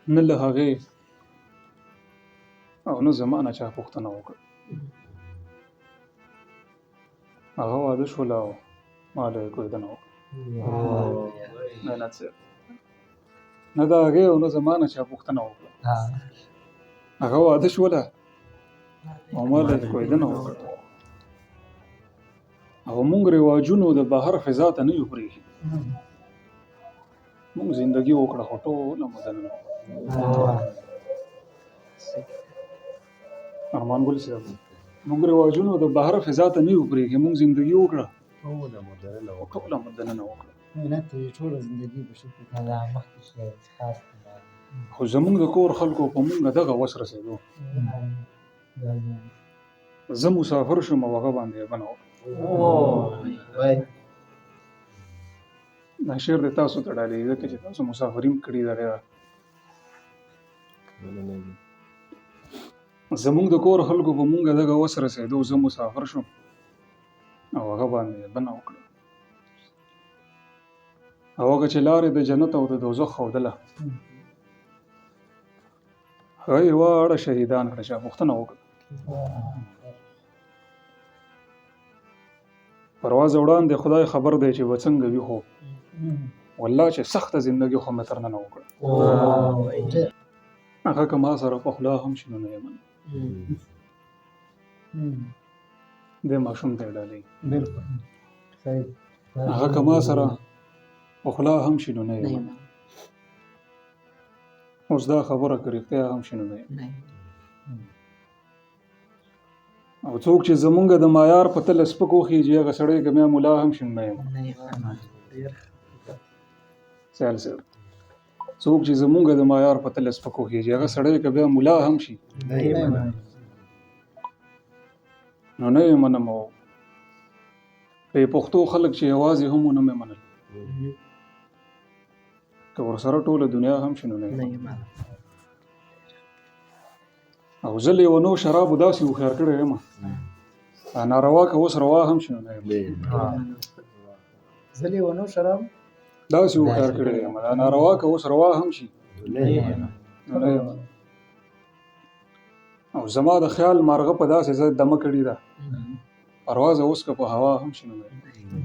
نه له هغې او نه زما نه چا پوښتنه وکړه. هغه واده شوله او ما له یې کوېدنه وکړه. مینت صاحب نه د هغې او نه زما نه چا پوښتنه وکړه. هغه واده شوله او ما له یې کوېدنه وکړه. او مونږ رواجونو د بهر فضا ته نه یو پرېښي. مونږ زندګي وکړه خو ټوله موده نه ارمان ګل صاحب مونږ رواجونو د بهر فضا ته نه یو پرېښي. مونږ زندګي وکړه ټوله موده نه وکړه. ټوله زندګي په شکل خو زمونږ د کور خلکو په مونږ دغه وس رسېدو. زه مسافر شوم او هغه باندې یې بنه وکړه. دا شعر د تاسو ته ډالۍ ځکه چې تاسو مسافرین کړي دغه زمونږ د کور خلکو په مونږ دغه وس رسېدو. زه مسافر شوم او هغه باندې یې بنه وکړه. او هغه چې لارې د جنت او د دوزخ ښودله هغه یې واړه شهیدان کړه. چا پوښتنه وکړه پرواز وړاندې خدای خبر دی چې به څنګه وي خو والله چې سخته زندګي خو مې تر ننه وکړه. هغه که ما سره په خوله هم شي نو نه یې منم. دې ماشوم ته یې ډالۍ هغه که ما سره په خوله هم شي نو نه یې منم. اوس دا خبره که رښتیا هم شي نو نه یې منم. او څوک چې زمونږ د معیار په تله سپک وخیږي هغه سړی که بیا ملا هم شي نو نه یې منم. سهل صاحب څوک چې زمونږ د معیار په تله سپک وخیږي هغه سړی که بیا ملا هم شي نو نه یې منم. او په پښتو خلک چې یوازې هم ونه مې منل که ورسره ټوله دنیا هم شي نو نه یې منم. او زه لیونو شرابو داسې هوښیار کړی یم ناروا که اوس روا هم شي نو نه یې منم. زه لیونو شراب داسې هوښیار کړی یم دا ناروا که اوس روا هم شي نو نه یې منم. او زما د خیال مارغه په داسې ځای دمه کړې ده پرواز اوس که په هوا هم شي نو نه یې منم.